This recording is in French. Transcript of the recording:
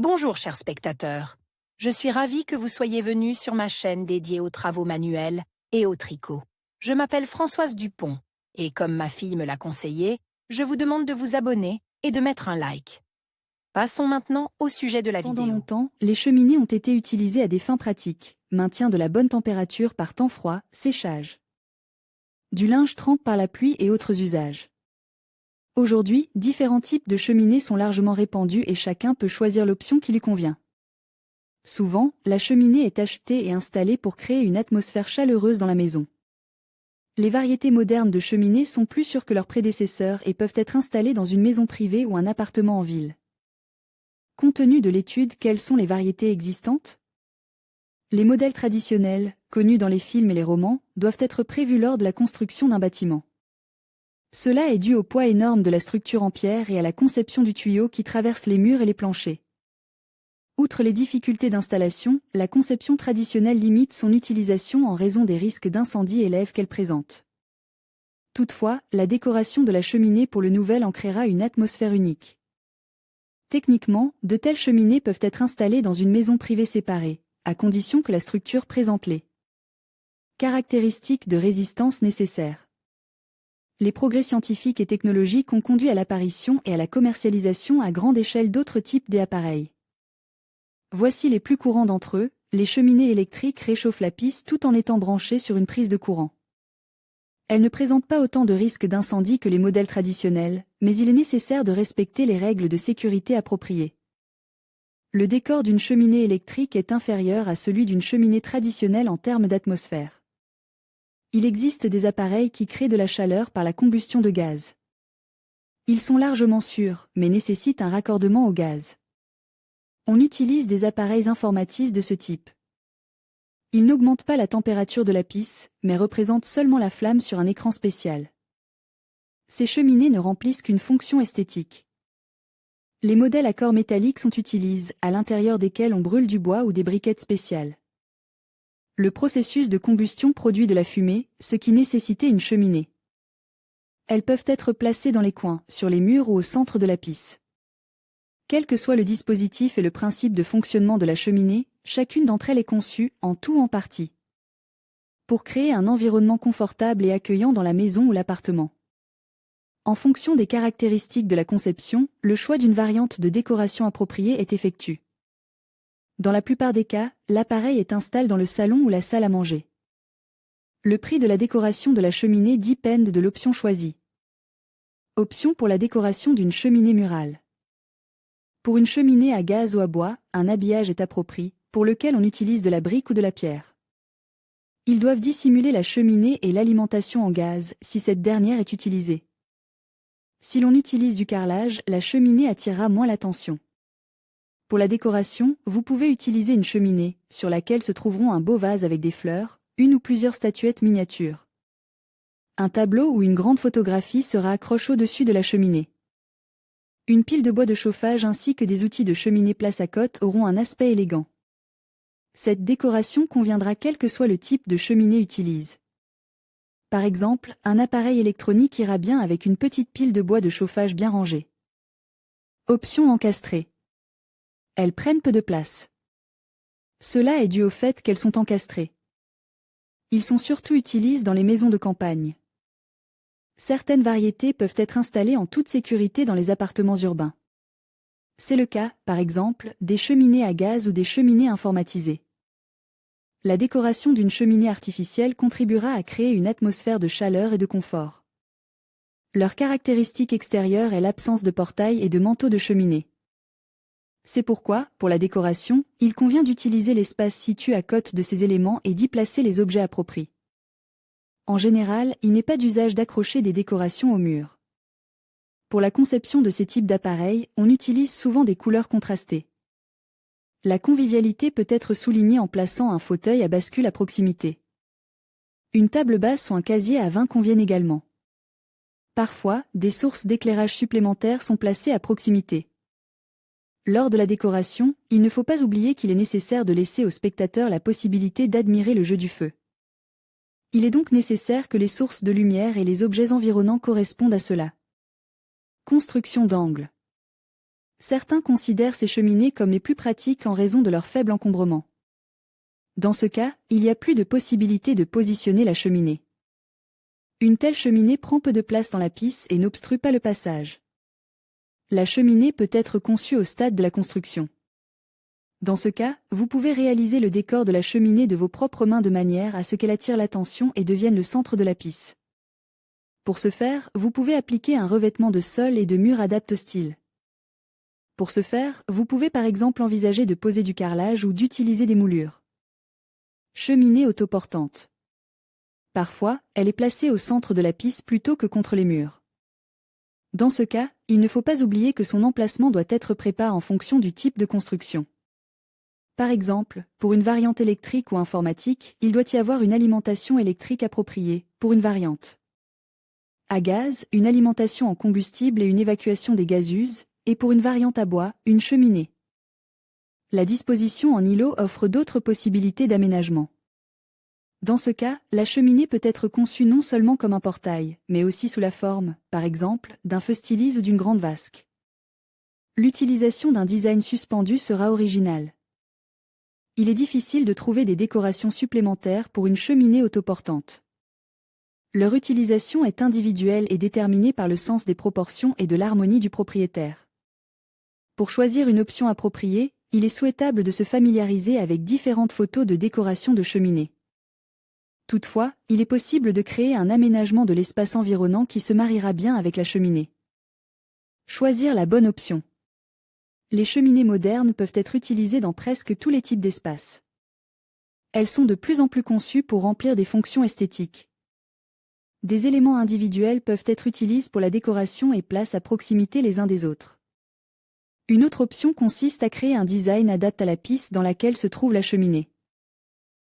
Bonjour chers spectateurs, je suis ravie que vous soyez venus sur ma chaîne dédiée aux travaux manuels et au tricot. Je m'appelle Françoise Dupont et comme ma fille me l'a conseillé, je vous demande de vous abonner et de mettre un like. Passons maintenant au sujet de la vidéo. Pendant longtemps, les cheminées ont été utilisées à des fins pratiques, maintien de la bonne température par temps froid, séchage. Du linge trempe par la pluie et autres usages. Aujourd'hui, différents types de cheminées sont largement répandus et chacun peut choisir l'option qui lui convient. Souvent, la cheminée est achetée et installée pour créer une atmosphère chaleureuse dans la maison. Les variétés modernes de cheminées sont plus sûres que leurs prédécesseurs et peuvent être installées dans une maison privée ou un appartement en ville. Compte tenu de l'étude, quelles sont les variétés existantes? Les modèles traditionnels, connus dans les films et les romans, doivent être prévus lors de la construction d'un bâtiment. Cela est dû au poids énorme de la structure en pierre et à la conception du tuyau qui traverse les murs et les planchers. Outre les difficultés d'installation, la conception traditionnelle limite son utilisation en raison des risques d'incendie élèves qu'elle présente. Toutefois, la décoration de la cheminée pour le nouvel en créera une atmosphère unique. Techniquement, de telles cheminées peuvent être installées dans une maison privée séparée, à condition que la structure présente les caractéristiques de résistance nécessaires. Les progrès scientifiques et technologiques ont conduit à l'apparition et à la commercialisation à grande échelle d'autres types d'appareils. Voici les plus courants d'entre eux, les cheminées électriques réchauffent la pièce tout en étant branchées sur une prise de courant. Elles ne présentent pas autant de risques d'incendie que les modèles traditionnels, mais il est nécessaire de respecter les règles de sécurité appropriées. Le décor d'une cheminée électrique est inférieur à celui d'une cheminée traditionnelle en termes d'atmosphère. Il existe des appareils qui créent de la chaleur par la combustion de gaz. Ils sont largement sûrs, mais nécessitent un raccordement au gaz. On utilise des appareils informatisés de ce type. Ils n'augmentent pas la température de la pièce, mais représentent seulement la flamme sur un écran spécial. Ces cheminées ne remplissent qu'une fonction esthétique. Les modèles à corps métalliques sont utilisés, à l'intérieur desquels on brûle du bois ou des briquettes spéciales. Le processus de combustion produit de la fumée, ce qui nécessitait une cheminée. Elles peuvent être placées dans les coins, sur les murs ou au centre de la pièce. Quel que soit le dispositif et le principe de fonctionnement de la cheminée, chacune d'entre elles est conçue, en tout ou en partie, pour créer un environnement confortable et accueillant dans la maison ou l'appartement. En fonction des caractéristiques de la conception, le choix d'une variante de décoration appropriée est effectué. Dans la plupart des cas, l'appareil est installé dans le salon ou la salle à manger. Le prix de la décoration de la cheminée dépend de l'option choisie. Option pour la décoration d'une cheminée murale. Pour une cheminée à gaz ou à bois, un habillage est approprié, pour lequel on utilise de la brique ou de la pierre. Ils doivent dissimuler la cheminée et l'alimentation en gaz, si cette dernière est utilisée. Si l'on utilise du carrelage, la cheminée attirera moins l'attention. Pour la décoration, vous pouvez utiliser une cheminée, sur laquelle se trouveront un beau vase avec des fleurs, une ou plusieurs statuettes miniatures. Un tableau ou une grande photographie sera accroché au-dessus de la cheminée. Une pile de bois de chauffage ainsi que des outils de cheminée place à côte auront un aspect élégant. Cette décoration conviendra quel que soit le type de cheminée utilisé. Par exemple, un appareil électronique ira bien avec une petite pile de bois de chauffage bien rangée. Option encastrée. Elles prennent peu de place. Cela est dû au fait qu'elles sont encastrées. Ils sont surtout utilisés dans les maisons de campagne. Certaines variétés peuvent être installées en toute sécurité dans les appartements urbains. C'est le cas, par exemple, des cheminées à gaz ou des cheminées informatisées. La décoration d'une cheminée artificielle contribuera à créer une atmosphère de chaleur et de confort. Leur caractéristique extérieure est l'absence de portail et de manteau de cheminée. C'est pourquoi, pour la décoration, il convient d'utiliser l'espace situé à côté de ces éléments et d'y placer les objets appropriés. En général, il n'est pas d'usage d'accrocher des décorations au mur. Pour la conception de ces types d'appareils, on utilise souvent des couleurs contrastées. La convivialité peut être soulignée en plaçant un fauteuil à bascule à proximité. Une table basse ou un casier à vin conviennent également. Parfois, des sources d'éclairage supplémentaires sont placées à proximité. Lors de la décoration, il ne faut pas oublier qu'il est nécessaire de laisser aux spectateurs la possibilité d'admirer le jeu du feu. Il est donc nécessaire que les sources de lumière et les objets environnants correspondent à cela. Construction d'angle. Certains considèrent ces cheminées comme les plus pratiques en raison de leur faible encombrement. Dans ce cas, il y a plus de possibilités de positionner la cheminée. Une telle cheminée prend peu de place dans la pisse et n'obstrue pas le passage. La cheminée peut être conçue au stade de la construction. Dans ce cas, vous pouvez réaliser le décor de la cheminée de vos propres mains de manière à ce qu'elle attire l'attention et devienne le centre de la pisse. Pour ce faire, vous pouvez appliquer un revêtement de sol et de mur adapté au style. Pour ce faire, vous pouvez par exemple envisager de poser du carrelage ou d'utiliser des moulures. Cheminée autoportante. Parfois, elle est placée au centre de la pisse plutôt que contre les murs. Dans ce cas, il ne faut pas oublier que son emplacement doit être préparé en fonction du type de construction. Par exemple, pour une variante électrique ou informatique, il doit y avoir une alimentation électrique appropriée, pour une variante à gaz, une alimentation en combustible et une évacuation des gazeuses, et pour une variante à bois, une cheminée. La disposition en îlot offre d'autres possibilités d'aménagement. Dans ce cas, la cheminée peut être conçue non seulement comme un portail, mais aussi sous la forme, par exemple, d'un feu stylise ou d'une grande vasque. L'utilisation d'un design suspendu sera originale. Il est difficile de trouver des décorations supplémentaires pour une cheminée autoportante. Leur utilisation est individuelle et déterminée par le sens des proportions et de l'harmonie du propriétaire. Pour choisir une option appropriée, il est souhaitable de se familiariser avec différentes photos de décoration de cheminée. Toutefois, il est possible de créer un aménagement de l'espace environnant qui se mariera bien avec la cheminée. Choisir la bonne option. Les cheminées modernes peuvent être utilisées dans presque tous les types d'espaces. Elles sont de plus en plus conçues pour remplir des fonctions esthétiques. Des éléments individuels peuvent être utilisés pour la décoration et placés à proximité les uns des autres. Une autre option consiste à créer un design adapté à la piste dans laquelle se trouve la cheminée.